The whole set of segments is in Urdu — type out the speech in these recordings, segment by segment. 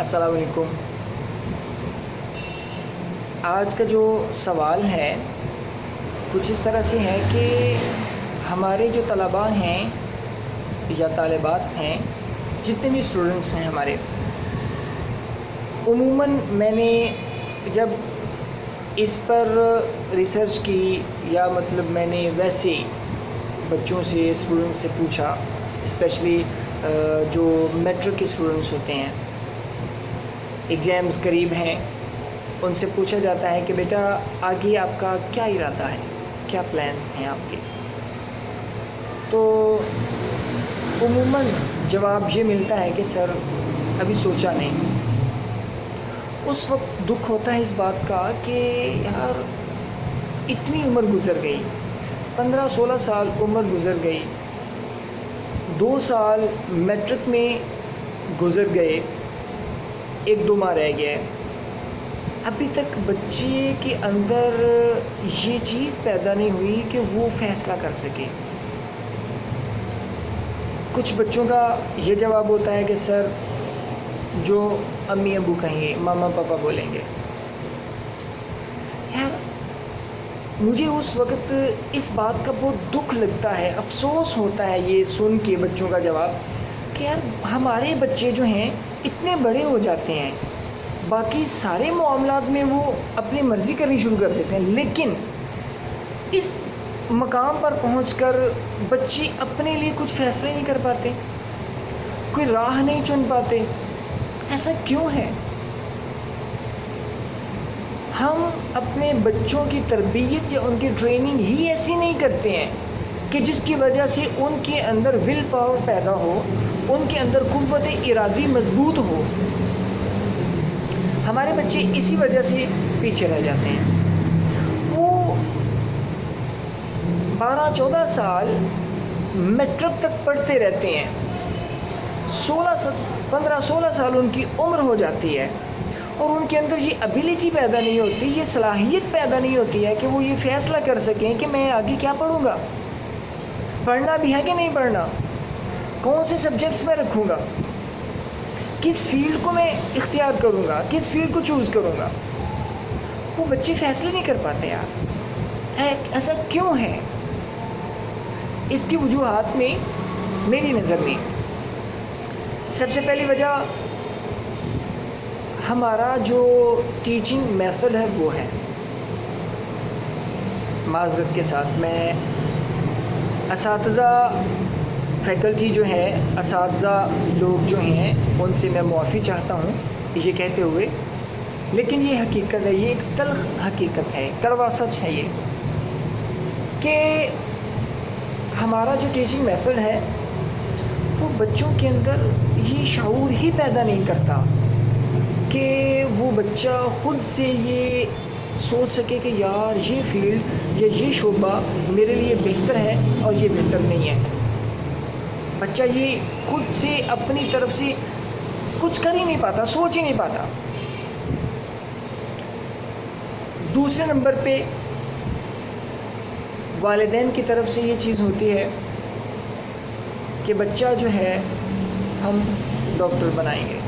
السلام علیکم۔ آج کا جو سوال ہے کچھ اس طرح سے ہے کہ ہمارے جو طلباء ہیں یا طالبات ہیں، جتنے بھی اسٹوڈنٹس ہیں ہمارے، عموماً میں نے جب اس پر ریسرچ کی یا میں نے ویسے بچوں سے اسٹوڈنٹس سے پوچھا، اسپیشلی جو میٹرک کے اسٹوڈنٹس ہوتے ہیں، ایگزامز قریب ہیں، ان سے پوچھا جاتا ہے کہ بیٹا آگے آپ کا کیا ارادہ ہے، کیا پلانس ہیں آپ کے، تو عموماً جواب یہ ملتا ہے کہ سر ابھی سوچا نہیں۔ اس وقت دکھ ہوتا ہے اس بات کا کہ یار اتنی عمر گزر گئی، 15-16 سال عمر گزر گئی، 2 سال میٹرک میں گزر گئے، 1-2 ماہ رہ گیا، ابھی تک بچے کے اندر یہ چیز پیدا نہیں ہوئی کہ وہ فیصلہ کر سکے۔ کچھ بچوں کا یہ جواب ہوتا ہے کہ سر جو امی ابو کہیں گے، ماما پاپا بولیں گے۔ یار مجھے اس وقت اس بات کا بہت دکھ لگتا ہے، افسوس ہوتا ہے یہ سن کے بچوں کا جواب کہ یار ہمارے بچے جو ہیں اتنے بڑے ہو جاتے ہیں، باقی سارے معاملات میں وہ اپنی مرضی کرنی شروع کر دیتے ہیں، لیکن اس مقام پر پہنچ کر بچے اپنے لیے کچھ فیصلے نہیں کر پاتے، کوئی راہ نہیں چن پاتے۔ ایسا کیوں ہے؟ ہم اپنے بچوں کی تربیت یا ان کی ٹریننگ ہی ایسی نہیں کرتے ہیں کہ جس کی وجہ سے ان کے اندر ول پاور پیدا ہو، ان کے اندر قوت ارادی مضبوط ہو۔ ہمارے بچے اسی وجہ سے پیچھے رہ جاتے ہیں۔ وہ 12-14 سال میٹرک تک پڑھتے رہتے ہیں، 15-16 سال ان کی عمر ہو جاتی ہے اور ان کے اندر یہ ابیلٹی پیدا نہیں ہوتی، یہ صلاحیت پیدا نہیں ہوتی ہے کہ وہ یہ فیصلہ کر سکیں کہ میں آگے کیا پڑھوں گا، پڑھنا بھی ہے کہ نہیں پڑھنا، کون سے سبجیکٹس میں رکھوں گا، کس فیلڈ کو میں اختیار کروں گا، کس فیلڈ کو چوز کروں گا۔ وہ بچے فیصلے نہیں کر پاتے یار۔ ایسا کیوں ہے؟ اس کی وجوہات میں میری نظر میں سب سے پہلی وجہ ہمارا جو ٹیچنگ میتھڈ ہے وہ ہے۔ معذرت کے ساتھ میں اساتذہ فیکلٹی جو ہے، اساتذہ لوگ جو ہیں، ان سے میں معافی چاہتا ہوں یہ کہتے ہوئے، لیکن یہ حقیقت ہے، یہ ایک تلخ حقیقت ہے، کڑوا سچ ہے یہ، کہ ہمارا جو ٹیچنگ میتھڈ ہے وہ بچوں کے اندر یہ شعور ہی پیدا نہیں کرتا کہ وہ بچہ خود سے یہ سوچ سکے کہ یار یہ فیلڈ یا یہ شعبہ میرے لیے بہتر ہے اور یہ بہتر نہیں ہے۔ بچہ یہ خود سے اپنی طرف سے کچھ کر ہی نہیں پاتا، سوچ ہی نہیں پاتا۔ دوسرے نمبر پہ والدین کی طرف سے یہ چیز ہوتی ہے کہ بچہ جو ہے ہم ڈاکٹر بنائیں گے،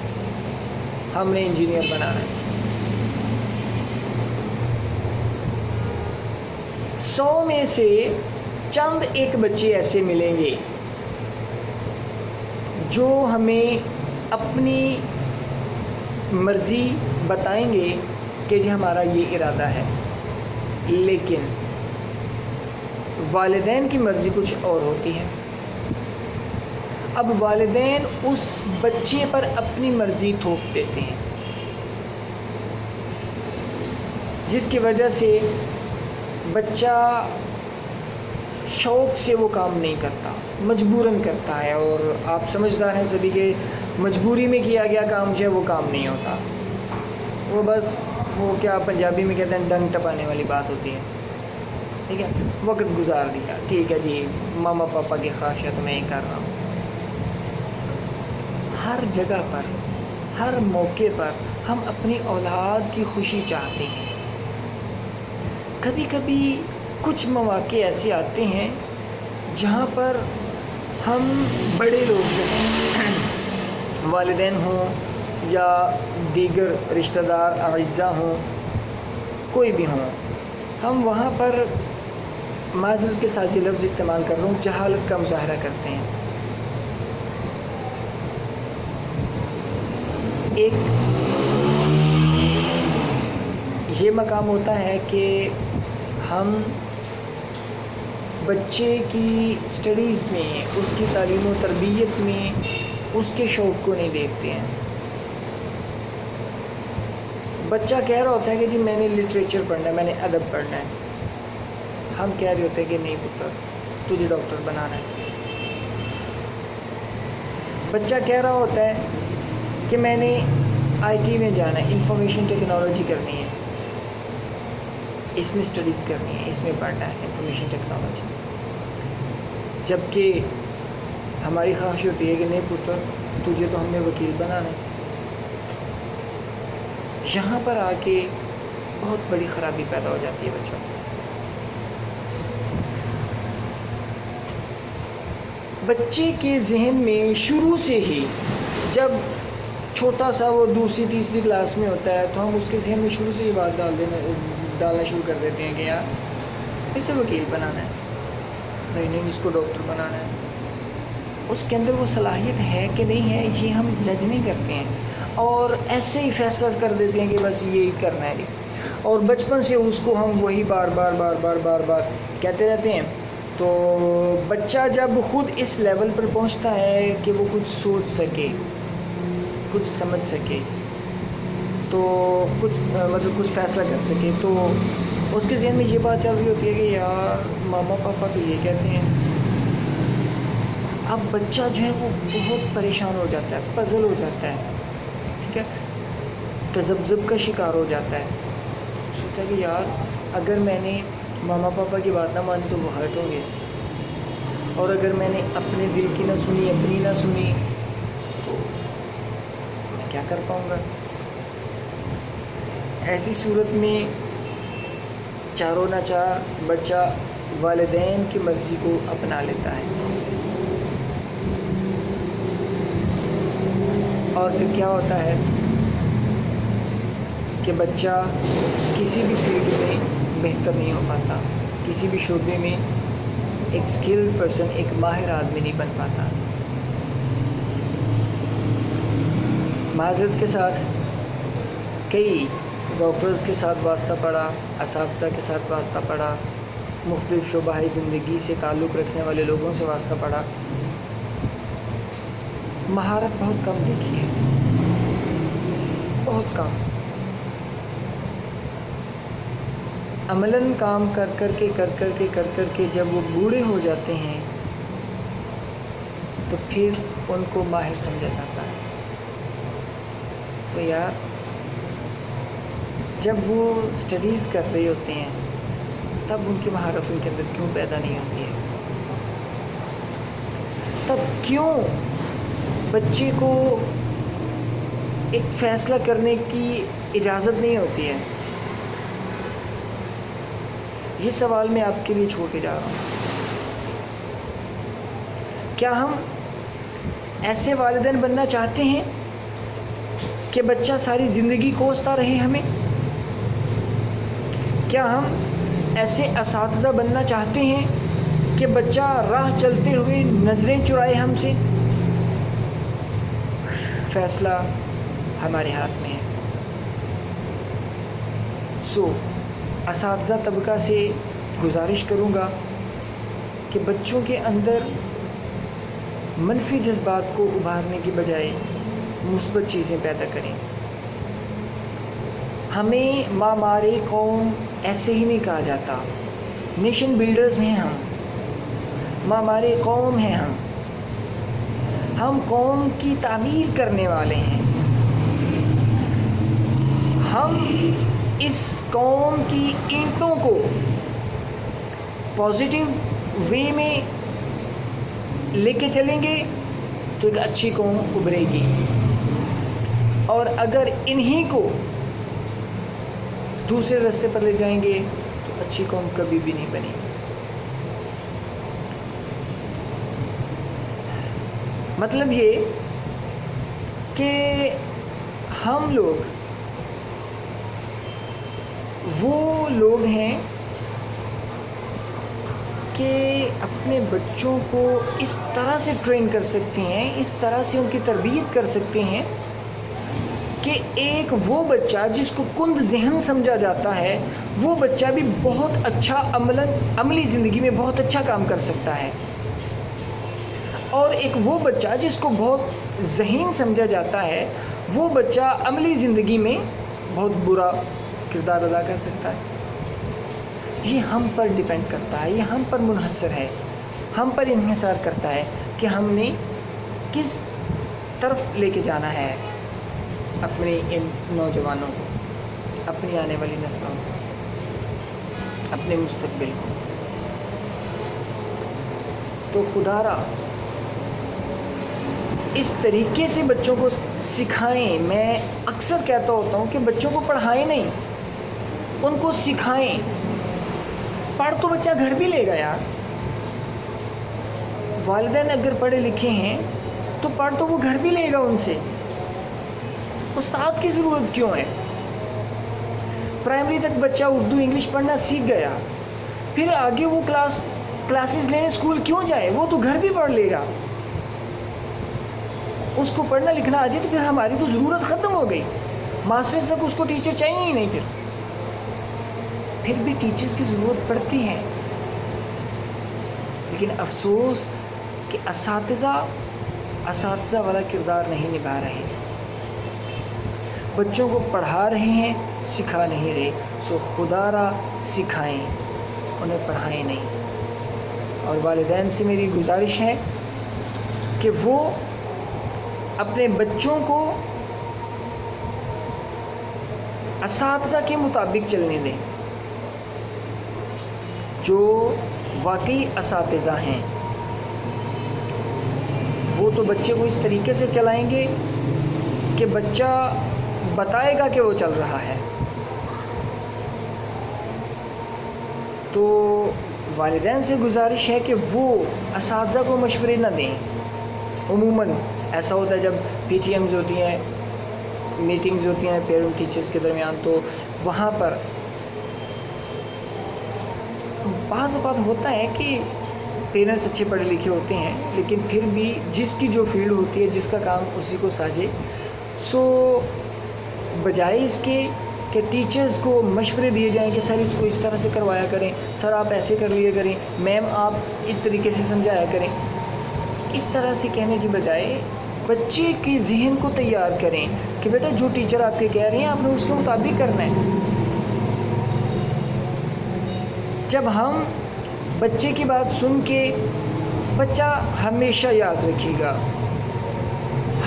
ہم نے انجینئر بنانا ہے۔ 100 میں سے چند ایک بچے ایسے ملیں گے جو ہمیں اپنی مرضی بتائیں گے کہ جی ہمارا یہ ارادہ ہے، لیکن والدین کی مرضی کچھ اور ہوتی ہے۔ اب والدین اس بچے پر اپنی مرضی تھوپ دیتے ہیں، جس کی وجہ سے بچہ شوق سے وہ کام نہیں کرتا، مجبوراً کرتا ہے، اور آپ سمجھدار ہیں سبھی کہ مجبوری میں کیا گیا کام جو ہے وہ کام نہیں ہوتا، وہ بس وہ کیا پنجابی میں کہتے ہیں ڈنگ ٹپانے والی بات ہوتی ہے، ٹھیک ہے، وقت گزار دیا، ٹھیک ہے جی ماما پاپا کی خواہش ہے تو میں یہ کر رہا ہوں۔ ہر جگہ پر، ہر موقع پر ہم اپنی اولاد کی خوشی چاہتے ہیں۔ کبھی کبھی کچھ مواقع ایسے آتے ہیں جہاں پر ہم بڑے لوگ جو ہیں، والدین ہوں یا دیگر رشتہ دار اعزاء ہوں، کوئی بھی ہوں، ہم وہاں پر معذرت کے ساتھ یہ لفظ استعمال کر رہا ہوں، جہالت کا مظاہرہ کرتے ہیں۔ ایک یہ مقام ہوتا ہے کہ ہم بچے کی سٹڈیز میں، اس کی تعلیم و تربیت میں اس کے شوق کو نہیں دیکھتے ہیں۔ بچہ کہہ رہا ہوتا ہے کہ جی میں نے لٹریچر پڑھنا ہے، میں نے ادب پڑھنا ہے، ہم کہہ رہے ہوتے ہیں کہ نہیں پتر تجھے ڈاکٹر بنانا ہے۔ بچہ کہہ رہا ہوتا ہے کہ میں نے آئی ٹی میں جانا ہے، انفارمیشن ٹیکنالوجی کرنی ہے، اس میں سٹڈیز کرنی ہے، اس میں پڑھنا ہے انفارمیشن ٹیکنالوجی، جبکہ ہماری خواہش ہوتی ہے کہ نہیں پتر تجھے تو ہم نے وکیل بنانا ہے۔ یہاں پر آ کے بہت بڑی خرابی پیدا ہو جاتی ہے بچوں میں۔ بچے کے ذہن میں شروع سے ہی، جب چھوٹا سا وہ دوسری تیسری کلاس میں ہوتا ہے، تو ہم اس کے ذہن میں شروع سے یہ بات ڈالنا شروع کر دیتے ہیں کہ یار اسے وکیل بنانا ہے، نہیں اس کو ڈاکٹر بنانا ہے۔ اس کے اندر وہ صلاحیت ہے کہ نہیں ہے یہ ہم جج نہیں کرتے ہیں، اور ایسے ہی فیصلہ کر دیتے ہیں کہ بس یہی کرنا ہے، اور بچپن سے اس کو ہم وہی بار بار کہتے رہتے ہیں۔ تو بچہ جب خود اس لیول پر پہنچتا ہے کہ وہ کچھ سوچ سکے، کچھ سمجھ سکے، تو کچھ فیصلہ کر سکے، تو اس کے ذہن میں یہ بات چل رہی ہوتی ہے کہ یار ماما پاپا تو یہ کہتے ہیں۔ اب بچہ جو ہے وہ بہت پریشان ہو جاتا ہے، پزل ہو جاتا ہے، ٹھیک ہے، تذبذب کا شکار ہو جاتا ہے۔ سوچتا ہے کہ یار اگر میں نے ماما پاپا کی بات نہ مانی تو وہ ہرٹ ہوں گے، اور اگر میں نے اپنے دل کی نہ سنی، اپنی نہ سنی، تو میں کیا کر پاؤں گا۔ ایسی صورت میں چاروں نہ چار بچہ والدین کی مرضی کو اپنا لیتا ہے، اور پھر کیا ہوتا ہے کہ بچہ کسی بھی فیلڈ میں بہتر نہیں ہو پاتا، کسی بھی شعبے میں ایک سکلڈ پرسن، ایک ماہر آدمی نہیں بن پاتا۔ معذرت کے ساتھ کئی ڈاکٹرز کے ساتھ واسطہ پڑا، اساتذہ کے ساتھ واسطہ پڑا، مختلف شعبہ زندگی سے تعلق رکھنے والے لوگوں سے واسطہ پڑا، مہارت بہت کم دیکھی ہے، بہت کم۔ عملاً کام کر کر کے جب وہ بوڑھے ہو جاتے ہیں تو پھر ان کو ماہر سمجھا جاتا ہے۔ تو یار جب وہ سٹڈیز کر رہے ہوتے ہیں تب ان کی مہارت ان کے اندر کیوں پیدا نہیں ہوتی ہے؟ تب کیوں بچے کو ایک فیصلہ کرنے کی اجازت نہیں ہوتی ہے؟ یہ سوال میں آپ کے لیے چھوڑ کے جا رہا ہوں۔ کیا ہم ایسے والدین بننا چاہتے ہیں کہ بچہ ساری زندگی کوستا رہے ہمیں؟ کیا ہم ایسے اساتذہ بننا چاہتے ہیں کہ بچہ راہ چلتے ہوئے نظریں چرائے ہم سے؟ فیصلہ ہمارے ہاتھ میں ہے۔ اساتذہ طبقہ سے گزارش کروں گا کہ بچوں کے اندر منفی جذبات کو ابھارنے کی بجائے مثبت چیزیں پیدا کریں۔ ہمیں معمار قوم ایسے ہی نہیں کہا جاتا، نیشن بلڈرز ہیں ہم، معمار قوم ہیں ہم قوم کی تعمیر کرنے والے ہیں۔ ہم اس قوم کی اینٹوں کو پازیٹیو وے میں لے کے چلیں گے تو ایک اچھی قوم ابھرے گی، اور اگر انہی کو دوسرے راستے پر لے جائیں گے تو اچھی قوم کبھی بھی نہیں بنے گی۔ مطلب یہ کہ ہم لوگ وہ لوگ ہیں کہ اپنے بچوں کو اس طرح سے ٹرین کر سکتے ہیں، اس طرح سے ان کی تربیت کر سکتے ہیں کہ ایک وہ بچہ جس کو کند ذہن سمجھا جاتا ہے، وہ بچہ بھی بہت اچھا عملی زندگی میں بہت اچھا کام کر سکتا ہے، اور ایک وہ بچہ جس کو بہت ذہین سمجھا جاتا ہے، وہ بچہ عملی زندگی میں بہت برا کردار ادا کر سکتا ہے۔ یہ ہم پر ڈیپینڈ کرتا ہے، یہ ہم پر منحصر ہے، ہم پر انحصار کرتا ہے کہ ہم نے کس طرف لے کے جانا ہے اپنے ان نوجوانوں کو، اپنی آنے والی نسلوں کو، اپنے مستقبل کو۔ تو خدا را اس طریقے سے بچوں کو سکھائیں۔ میں اکثر کہتا ہوتا ہوں کہ بچوں کو پڑھائیں نہیں، ان کو سکھائیں۔ پڑھ تو بچہ گھر بھی لے گا یار، والدین اگر پڑھے لکھے ہیں تو پڑھ تو وہ گھر بھی لے گا ان سے، استاد کی ضرورت کیوں ہے؟ پرائمری تک بچہ اردو انگلش پڑھنا سیکھ گیا، پھر آگے وہ کلاسز لینے اسکول کیوں جائے؟ وہ تو گھر بھی پڑھ لے گا۔ اس کو پڑھنا لکھنا آ جائے تو پھر ہماری تو ضرورت ختم ہو گئی، ماسٹرز تک اس کو ٹیچر چاہیے ہی نہیں۔ پھر بھی ٹیچرز کی ضرورت پڑتی ہے، لیکن افسوس کہ اساتذہ والا کردار نہیں نبھا رہے، بچوں کو پڑھا رہے ہیں، سکھا نہیں رہے۔ سو خدا را سکھائیں، انہیں پڑھائیں نہیں۔ اور والدین سے میری گزارش ہے کہ وہ اپنے بچوں کو اساتذہ کے مطابق چلنے دیں، جو واقعی اساتذہ ہیں۔ وہ تو بچے کو اس طریقے سے چلائیں گے کہ بچہ بتائے گا کہ وہ چل رہا ہے۔ تو والدین سے گزارش ہے کہ وہ اساتذہ کو مشورے نہ دیں۔ عموماً ایسا ہوتا ہے جب پی ٹی ایمز ہوتی ہیں، میٹنگز ہوتی ہیں پیرنٹ ٹیچرز کے درمیان، تو وہاں پر بعض اوقات ہوتا ہے کہ پیرنٹس اچھے پڑھے لکھے ہوتے ہیں، لیکن پھر بھی جس کی جو فیلڈ ہوتی ہے، جس کا کام اسی کو ساجے، سو بجائے اس کے کہ ٹیچرز کو مشورے دیے جائیں کہ سر اس کو اس طرح سے کروایا کریں، سر آپ ایسے کر لیا کریں، میم آپ اس طریقے سے سمجھایا کریں، اس طرح سے کہنے کی بجائے بچے کے ذہن کو تیار کریں کہ بیٹا جو ٹیچر آپ کے کہہ رہے ہیں آپ نے اس کے مطابق کرنا ہے۔ جب ہم بچے کی بات سن کے، بچہ ہمیشہ یاد رکھے گا،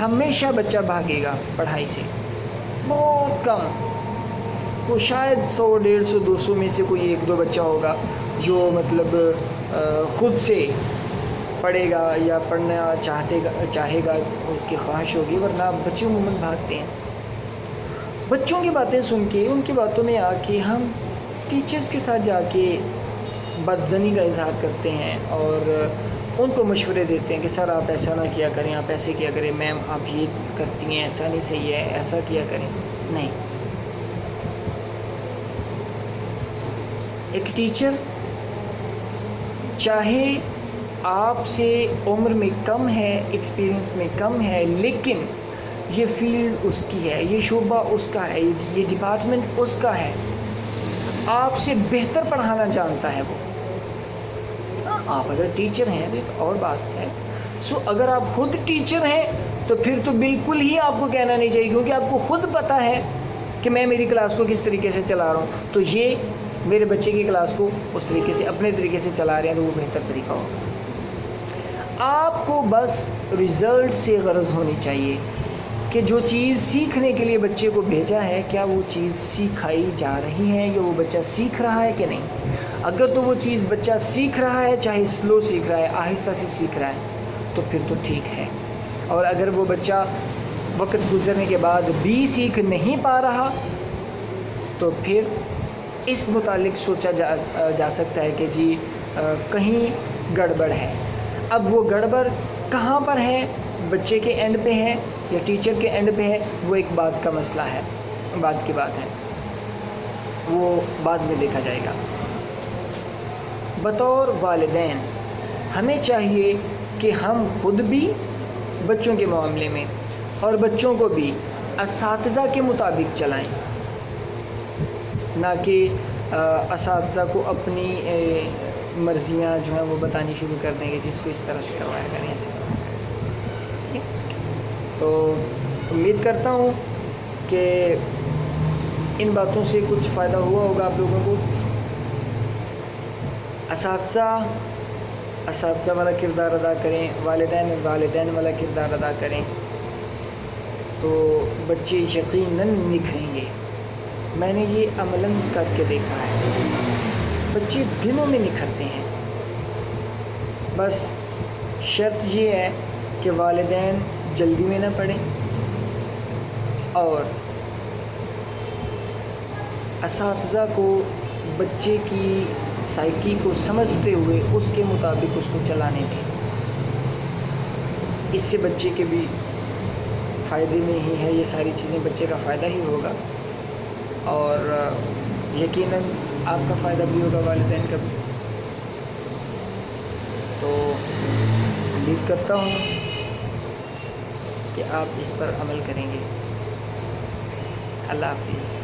ہمیشہ بچہ بھاگے گا پڑھائی سے، بہت کم، وہ شاید 100 150 200 میں سے کوئی 1 2 بچہ ہوگا جو مطلب خود سے پڑھے گا یا پڑھنا چاہے گا، اس کی خواہش ہوگی، ورنہ بچے عموماً بھاگتے ہیں۔ بچوں کی باتیں سن کے، ان کی باتوں میں آ کے ہم ٹیچرز کے ساتھ جا کے بدظنی کا اظہار کرتے ہیں اور ان کو مشورے دیتے ہیں کہ سر آپ ایسا نہ کیا کریں، آپ ایسے کیا کریں، میم آپ یہ کرتی ہیں، ایسا نہیں صحیح ہے، ایسا کیا کریں۔ نہیں، ایک ٹیچر چاہے آپ سے عمر میں کم ہے، ایکسپیرینس میں کم ہے، لیکن یہ فیلڈ اس کی ہے، یہ شعبہ اس کا ہے، یہ ڈپارٹمنٹ اس کا ہے، آپ سے بہتر پڑھانا جانتا ہے وہ۔ آپ اگر ٹیچر ہیں تو ایک اور بات ہے، سو اگر آپ خود ٹیچر ہیں تو پھر تو بالکل ہی آپ کو کہنا نہیں چاہیے، کیونکہ آپ کو خود پتہ ہے کہ میں میری کلاس کو کس طریقے سے چلا رہا ہوں، تو یہ میرے بچے کی کلاس کو اس طریقے سے اپنے طریقے سے چلا رہے ہیں تو وہ بہتر طریقہ ہوگا۔ آپ کو بس رزلٹ سے غرض ہونی چاہیے کہ جو چیز سیکھنے کے لیے بچے کو بھیجا ہے، کیا وہ چیز سکھائی جا رہی ہے یا وہ بچہ سیکھ رہا ہے کہ نہیں۔ اگر تو وہ چیز بچہ سیکھ رہا ہے، چاہے سلو سیکھ رہا ہے، آہستہ سے سیکھ رہا ہے، تو پھر تو ٹھیک ہے۔ اور اگر وہ بچہ وقت گزرنے کے بعد بھی سیکھ نہیں پا رہا تو پھر اس متعلق سوچا جا سکتا ہے کہ جی کہیں گڑبڑ ہے۔ اب وہ گڑبڑ کہاں پر ہے بچے کے اینڈ پہ ہے یا ٹیچر کے اینڈ پہ ہے، وہ ایک بات کا مسئلہ ہے، بات کی بات ہے، وہ بعد میں دیکھا جائے گا۔ بطور والدین ہمیں چاہیے کہ ہم خود بھی بچوں کے معاملے میں اور بچوں کو بھی اساتذہ کے مطابق چلائیں، نہ کہ اساتذہ کو اپنی مرضیاں جو ہیں وہ بتانی شروع کر دیں گے، جس کو اس طرح سے کروایا کریں، ایسے کروایا کریں۔ ٹھیک ہے؟ تو امید کرتا ہوں کہ ان باتوں سے کچھ فائدہ ہوا ہوگا آپ لوگوں کو۔ اساتذہ والا کردار ادا کریں، والدین والا کردار ادا کریں، تو بچے یقیناً نکھریں گے۔ میں نے یہ عملاً کر کے دیکھا ہے، بچے دنوں میں نکھرتے ہیں۔ بس شرط یہ ہے کہ والدین جلدی میں نہ پڑیں اور اساتذہ کو بچے کی سائیکی کو سمجھتے ہوئے اس کے مطابق اس کو چلانے دیں۔ اس سے بچے کے بھی فائدے میں ہی ہے، یہ ساری چیزیں بچے کا فائدہ ہی ہوگا، اور یقیناً آپ کا فائدہ بھی ہوگا، والدین کا بھی۔ تو امید کرتا ہوں کہ آپ اس پر عمل کریں گے۔ اللہ حافظ۔